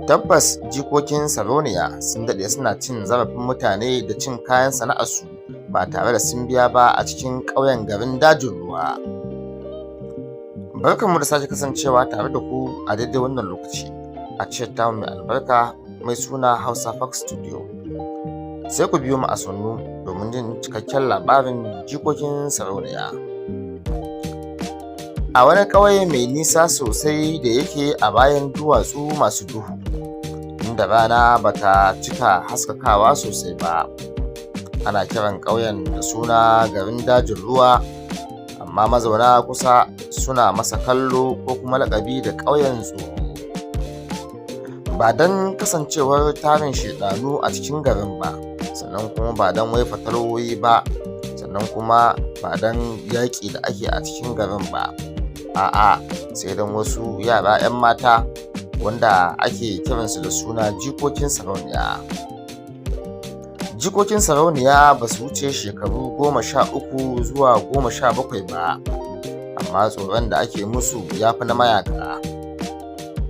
Tabbas jikokin sarauniya sun daɗe suna cin zarafin mutane da cin kayan sana'arsu ba tare da sun biya ba a cikin ƙauyen garin dajin ruwa. Barkanmu da sake kasancewa tare da ku a daidai wannan lokaci a cikin tamu mai albarka mai suna Hausa Fox Studio. Sai ku biyo mu a sannu domin jin cikakken labarin jikokin sarauniya. A wani ƙauye mai nisa sosai da yake a bayan duwatsu masu duhu, inda rana bata cika haskakawa sosai ba, ana kiran ƙauyen da suna garin dajin ruwa, amma mazauna kusa suna masa kallo ko kuma laƙabi da ƙauyen tsoro. Ba don kasancewar tarin shaiɗanu a cikin garin ba, sannan kuma ba don wai fatalwoyi ba, sannan kuma ba don yaƙi da ake a cikin garin ba. A'a, sai don wasu yara 'yan mata wanda ake kiransu da suna jikokin sarauniya. Jikokin sarauniya ba su wuce shekaru 13 zuwa 17 ba, amma tsoron da ake musu ya fi na mayaka.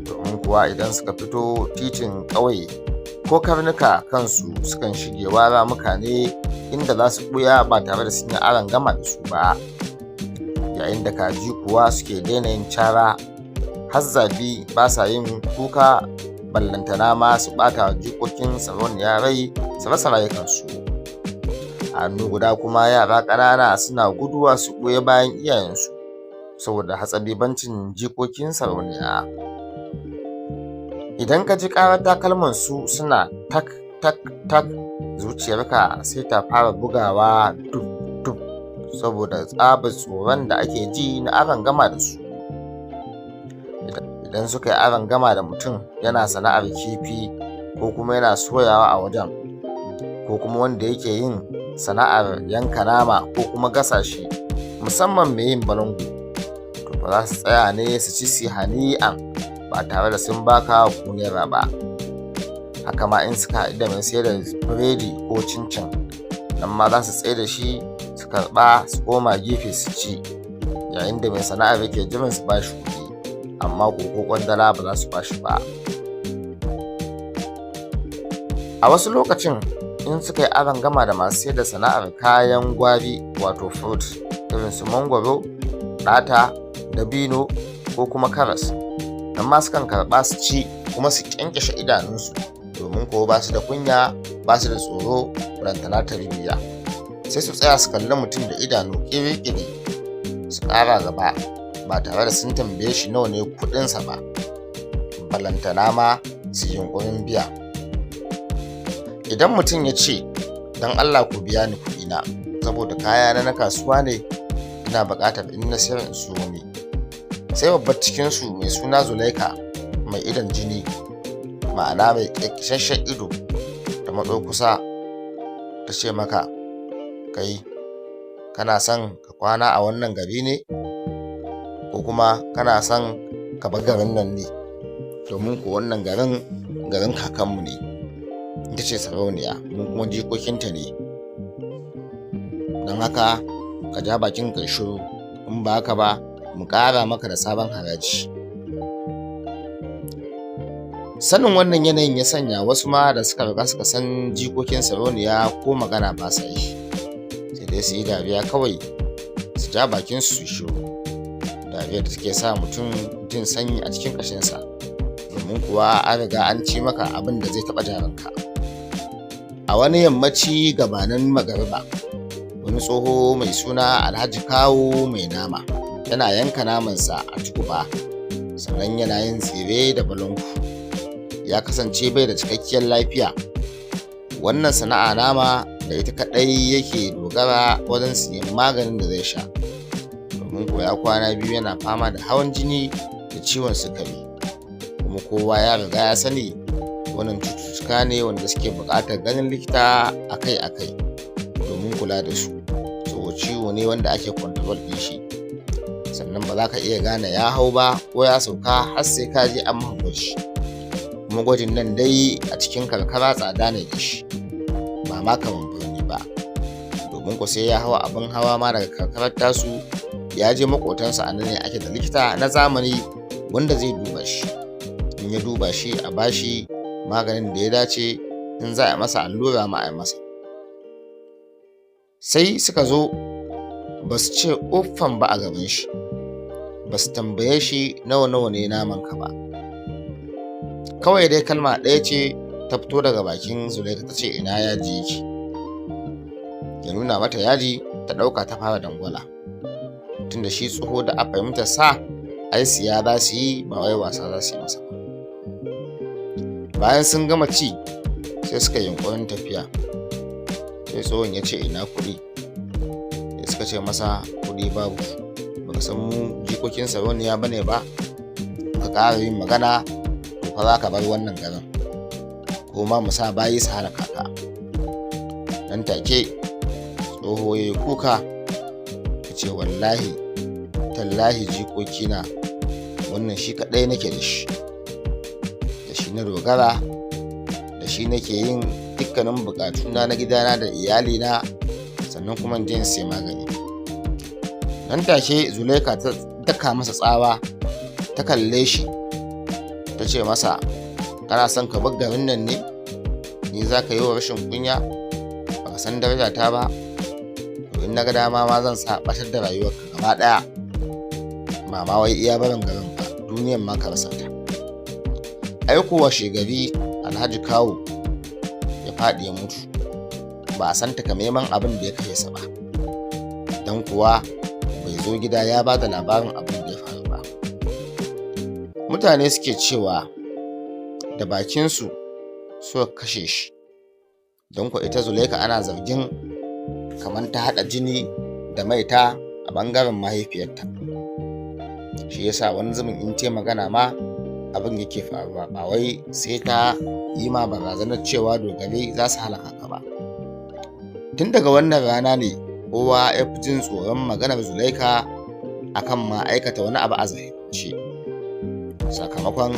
Domin kuwa idan suka fito titin ƙauye ko karnuka kansu sukan shigewa ramuka ne inda za su ɓuya ba tare da sun yi arangama da su ba. Yayin da kaji kuwa suke daina yin cara, har zabi ba sa yin kuka, ballantana ma su ɓata jikokin sarauniya rai su rasa rayukansu. A hannu guda kuma yara ƙanana suna guduwa su ɓoye bayan iyayensu saboda hatsabibancin jikokin sarauniya. Idan ka ji ƙarar takalmansu suna tak tak tak, zuciyarka sai ta fara bugawa duk duk saboda tsabar tsoron da ake ji na arangama da su. Idan suka yi arangama da mutum yana sana'ar kifi ko kuma yana soyawa a wajen, ko kuma wanda yake yin sana'ar yanka nama ko kuma gasa shi, musamman mai yin balangu, to ba za su tsaya ne su ci su hani'an ba tare da sun baka ko naira ba. Haka ma in suka haɗu da mai sayar da biredi ko cincin, nan ma za su tsaye da shi su karɓa su koma gefe su ci, yayin da mai sana'ar yake jiran su ba shi kuɗi, amma ko kwandala ba za su ba shi ba. A wasu lokacin in suka yi arangama da masu sayar da sana'ar kayan gwari wato fruit irin su mangwaro, ɗata, dabino ko kuma karas, nan ma sukan karɓa su ci kuma su ƙyanƙyashe idanunsu, domin ko ba su da kunya, ba su da tsoro, barantana tarbiyya. Sai su tsaya su kalli mutum da idanu ƙiri-ƙiri su ƙara gaba ba tare da sun tambaye shi nawa ne kuɗinsa ba, balantana ma su yunƙurin biya. Idan mutum ya ce, don Allah ku biya ni kuɗina saboda kayana na kasuwa ne, ina buƙatar in na sayar in siyo ne. Sai babbar cikinsu mai suna Zulaika mai idon jini, ma'ana mai ƙyanƙyashasshen ido, ta matso kusa ta ce maka, kai kana son ka kwana a wannan gari ne, ko kuma kana son ka bar garin nan ne, domin ko wannan garin kakanmu ne, ita ce sarauniya, mun kuma jikokinta ne, don haka ka ja bakin kai shiru, in ba haka ba mu ƙara maka da sabon haraji. Sanin wannan yanayin ya sanya wasu ma da suka riga suka san jikokin sarauniya ko magana ba sa yi, sai dai su yi dariya kawai su ja bakin su shiru, dariyar da take sa mutum jin sanyi a cikin ƙashinsa, domin kuwa an riga an ci maka abin da zai taɓa jaranka. A wani yammaci gabanin magariba, wani tsoho mai suna Alhaji Kawo mai nama yana yanka namansa a tukuba, sannan yana yin tsire da balangu. Ya kasance bai da cikakkiyar lafiya. Wannan sana'a nama da ita kaɗai yake dogara wajen siyan maganin da zai sha, domin ko ya kwana biyu yana fama da hawan jini da ciwon sukari, kuma kowa ya riga ya sani wannan cututtuka ne wanda suke buƙatar ganin likita akai-akai domin kula da su. So ciwo ne wanda ake control ɗin shi, sannan ba za ka iya gane ya hau ba ko ya sauka har sai ka je an maka gwaji, kuma gwajin nan dai a cikin karkara tsada ne da shi, ba ma kamar birni ba, domin ko sai ya hawa abin hawa ma daga karkarar tasu ya je makotansa, a nan ne ake da likita na zamani wanda zai duba shi. In in ya duba shi a bashi maganin da ya dace, in za a masa allura ma a masa. Sai suka zo ba su ce uffan ba a gaban shi, ba su tambaye shi nawa ne naman ka ba. Kawai dai kalma ɗaya ce ta fito daga bakin Zulaika ta ce ina yaji yake. Ya nuna mata yaji, ta ɗauka ta fara dangwala, tunda shi tsoho da a fahimtar sa ai siya za su yi ba wai wasa za su yi masa ba. Bayan sun gama ci sai suka yi yunƙurin tafiya, sai tsohon ya ce ina kuɗi. Sai suka ce masa kuɗi babu, baka san mu jikokin sarauniya bane ba, ka ƙara yin magana to fa za ka bar wannan garin, ko ma mu sa bayi su halaka ka. Nan take tsoho ya yi kuka ya ce wallahi tallahi jikokina wannan shi kaɗai nake da shi na dogara, da shi nake yin dukkanin bukatuna na gidana da iyalina, sannan kuma in je in sai magani. Nan take Zulaika ta daka masa tsawa, ta kalle shi ta ce masa kana son ka bar garin nan ne? Ni za ka yi wa rashin kunya? Ba ka san daraja ta ba? To in na ga dama ma zan sa ɓatar da rayuwarka gaba ɗaya, ba ma wai iya barin garin ba, duniyan ma ka rasa ta. Aikowa shegari Alhaji Kawu ya faɗi ya mutu, ba a san takamaiman abin da ya kashe sa ba, don kuwa bai zo gida ya ba da labarin abin da ya faru ba. Mutane suke cewa da bakinsu suka kashe shi, don kuwa ita Zulaika ana zargin kamar ta haɗa jini da maita a ɓangaren mahaifiyarta. Shi yasa wani zubin in ta magana ma abin yake faruwa, ba wai sai ta yi ma barazanar cewa dogare za su halaka ka ba. Tun daga wannan rana ne kowa ya fi jin tsoron maganar Zulaika akan ma aikata wani abu a zahirance, sakamakon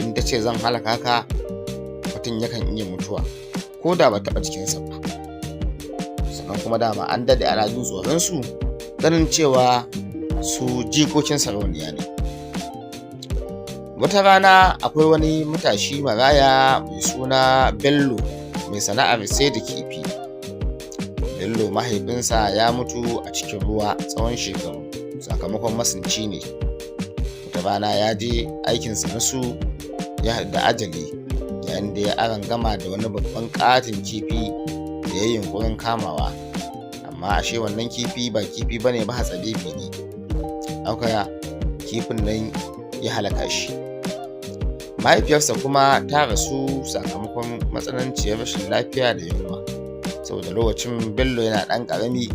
in ta ce zan halaka ka, mutum yakan iya mutuwa ko da ba taɓa jikinsa ba. Sannan kuma dama an daɗe ana jin tsoron su, ganin cewa su jikokin sarauniya ne. Wata rana akwai wani matashi maraya mai suna Bello, mai sana'ar sai da kifi. Bello mahaifinsa ya mutu a cikin ruwa tsawon shekaru sakamakon masunci ne. Wata rana ya je aikinsa na su ya da ajali, yayin da ya arangama da wani babban ƙaton kifi da ya yi yunƙurin kamawa, amma ashe wannan kifi ba kifi bane ba, hatsabibi ne. Haka kifin nan ya halaka shi. Mahaifiyarsa kuma ta rasu sakamakon matsananciyar rashin lafiya da yunwa, saboda lokacin Bello yana ɗan ƙarami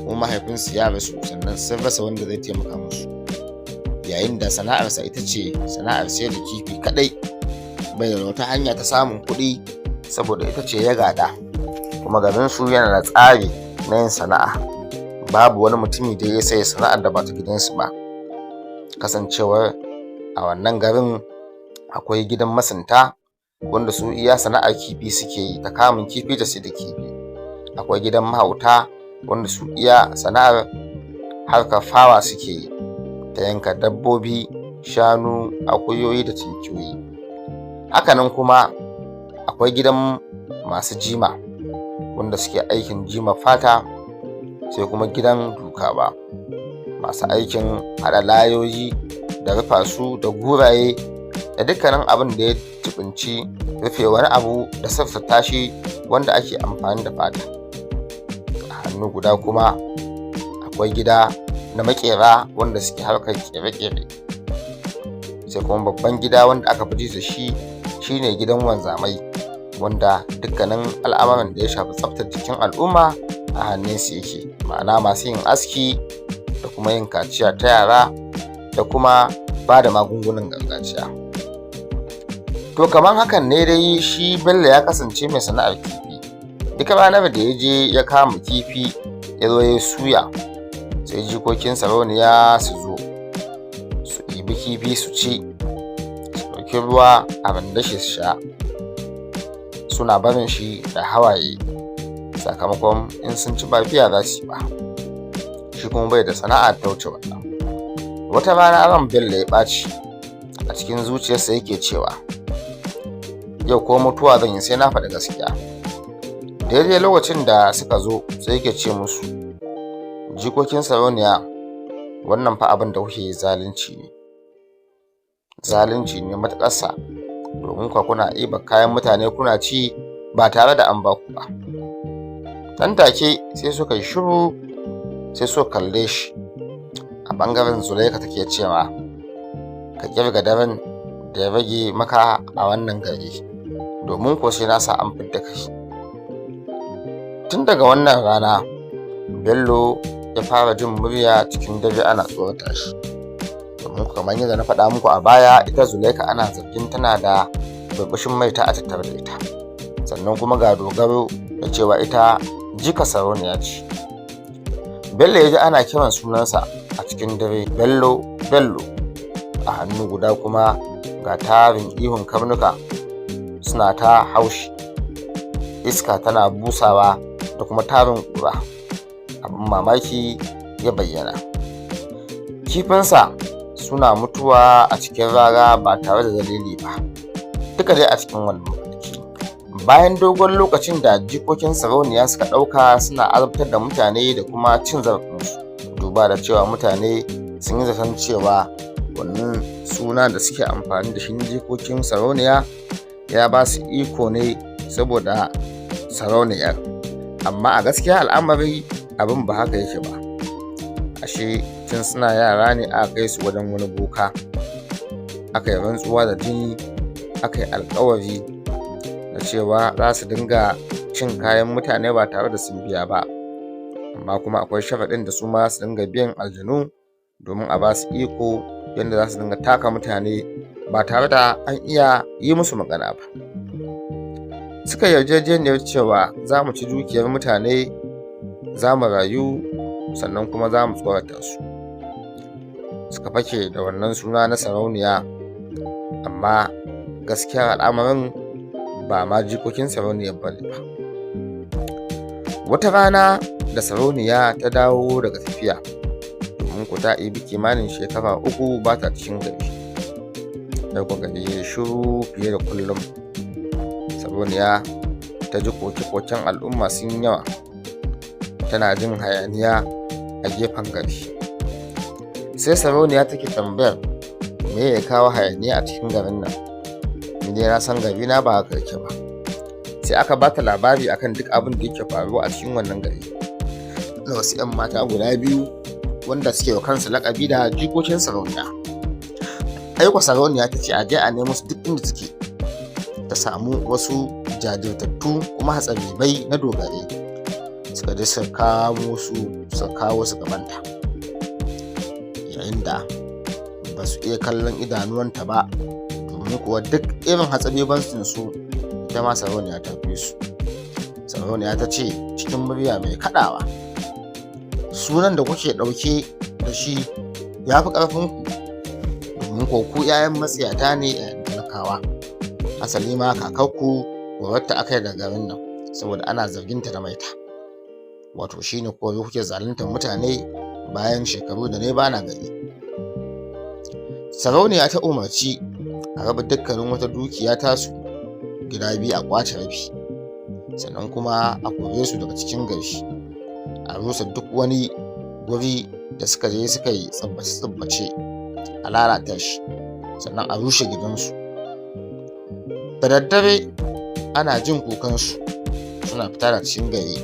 kuma mahaifinsu ya rasu, sannan sun rasa wanda zai taimaka musu, yayin da sana'arsa ita ce sana'ar sayar da kifi kaɗai. Bai da wata hanya ta samun kuɗi saboda ita ce ya gada, kuma garinsu yana da tsari na yin sana'a, babu wani mutumi da ya sai sana'ar da ba ta gidansu ba, kasancewar a wannan garin akwai gidan masunta wanda su iya sana'ar kifi suke yi, ta kamun kifi da sai da kifi. Akwai gidan mahauta wanda su iya sana'ar harkar fawa suke yi, ta yanka dabbobi, shanu, akuyoyi da tinkiyoyi. Hakanan kuma akwai gidan masu jima wanda suke aikin jima fata, sai kuma gidan dukawa masu aikin haɗa layoyi da rufa su da guraye da dukkanin abin da ya jibinci rufe wani abu da sassata shi wanda ake amfani da fata. A hannu guda kuma akwai gida na makera wanda suke harkar kere-kere, sai kuma babban gida wanda aka fi da shi shine gidan wanzamai, wanda dukkanin al'amuran da ya shafi tsaftar jikin al'umma a hannunsu yake, ma'ana masu yin aski da kuma yin kaciya ta yara da kuma ba da magungunan gargajiya. To kamar hakan ne dai shi Bello ya kasance mai sana'ar kifi. Duka ranar da ya je ya kama kifi ya zo ya suya, sai jikokin sarauniya su zo su ɗibi kifi su ci, su ɗauki ruwa a randashi su sha, suna barin shi da hawaye sakamakon in sun ci ba biya za su yi ba. Shi kuma bai da sana'a ta wuce wannan. Wata rana ran Bello ya ɓaci, a cikin zuciyarsa yake cewa yau ko mutuwa zan yi sai na faɗi gaskiya. Daidai lokacin da suka zo sai yake ce musu, jikokin sarauniya, wannan fa abin da kuke yi zalunci ne matuƙarsa, domin kuwa kuna ɗiban kayan mutane kuna ci ba tare da an ba ku ba. Nan take sai suka yi shiru, sai suka kalle shi. A ɓangaren Zulaika take cewa, ka kirga daren da ya rage maka a wannan gari, domin ko sai na sa an fidda kai. Tun daga wannan rana Bello ya fara jin murya cikin dare ana tsorata shi, domin kamar yadda na faɗa muku a baya, ita Zulaika ana zargin tana da burbushin maita a tattare da ita, sannan kuma ga dogaro da cewa ita jika sarauniya ce. Bello ya ji ana kiran sunansa a cikin dare, Bello Bello, a hannu guda kuma ga tarin ihun karnuka suna ta haushi, iska tana busawa da kuma tarin ƙura. Abin mamaki ya bayyana, kifinsa suna mutuwa a cikin rara ba tare da dalili ba, duka dai a cikin wannan mafarki. Bayan dogon lokacin da jikokin sarauniya suka ɗauka suna azabtar da mutane da kuma cin zarafinsu, duba da cewa mutane sun yi zaton cewa wannan suna da suke amfani da shi jikokin sarauniya ya ba su iko ne saboda sarauniyar, amma a gaskiya al'amari abin ba haka yake ba. Ashe tun suna yara ne aka kai su wajen wani boka, aka yi rantsuwa da jini, aka yi alkawari da cewa za su dinga cin kayan mutane ba tare da sun biya ba, amma kuma akwai sharaɗin da su ma su dinga biyan aljanu domin a ba su iko yadda za su dinga taka mutane ba tare da an iya yi musu magana ba. Suka yarjejeniyar cewa za mu ci dukiyar mutane, za mu rayu, sannan kuma za mu tsorata su. Suka fake da wannan suna na sarauniya, amma gaskiya al'amarin ba ma jikokin sarauniyar ba ne ba. Wata rana da sarauniya ta dawo daga tafiya, domin ku ta ibi kimanin shekara 3 ba ta cikin gari. Sai ku gari ya shiru fiye da kullum. Sarauniya ta ji koke-koken al'umma sun yawa, tana jin hayaniya a gefen gari. Sai sarauniya take tambayar me ya kawo hayaniya a cikin garin nan, ni dai na san gari na ba haka yake ba. Sai aka ba ta labari akan duk abin da yake faruwa a cikin wannan gari, na wasu 'yan mata guda biyu wanda suke wa kansu laƙabi da jikokin sarauniya. Aiko sarauniya ta ce a je a nemo su duk inda suke, ta samu wasu jajirtattu kuma hatsabibai na dogare, suka je suka kawo su gabanta, yayin da ba su iya kallon idanuwanta ba, domin kuwa duk irin hatsabibancin su ita ma sarauniya ta fi su. Sarauniya ta ce cikin murya mai kaɗawa, sunan da kuke ɗauke da shi ya fi ƙarfinku, domin ko ku 'ya'yan matsiyata ne 'ya'yan talakawa. Asali ma kakakku wata aka yi da garin nan saboda ana zarginta da maita, wato shine ko kuke zaluntar mutane bayan shekaru da ne bana gari. Sarauniya ta umarci a raba dukkanin wata dukiya tasu gida biyu, a kwace rabi, sannan kuma a kore su daga cikin gari, a rusa duk wani guri da suka je suka yi tsabbace a lalata shi, sannan a rushe gidansu. Da daddare ana jin kukansu suna fita da cikin gari,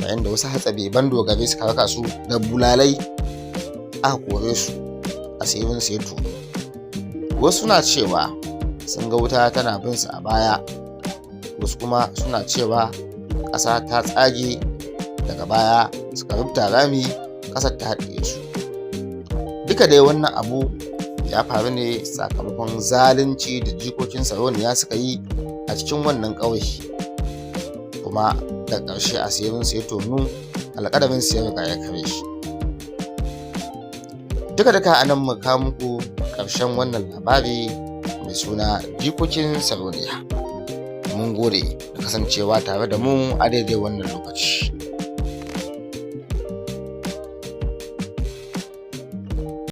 yayin da wasu hatsabeban dogare suka raka su da bulalai aka kore su, asirin su ya tono. Wasu suna cewa sun ga wuta tana bin su a baya, wasu kuma suna cewa ƙasa ta tsage daga baya suka rubuta rami, ƙasar ta haɗiye su. Duka dai wannan abu ya faru ne sakamakon zalunci da jikokin sarauniya suka yi a cikin wannan ƙauye, kuma da ƙarshe asirin su ya tonu, alƙadamin su ya riga ya kare shi. Duka a nan muka kawo muku ƙarshen wannan labari mai suna jikokin sarauniya. Mun gode da kasancewa tare da mu a daidai wannan lokaci.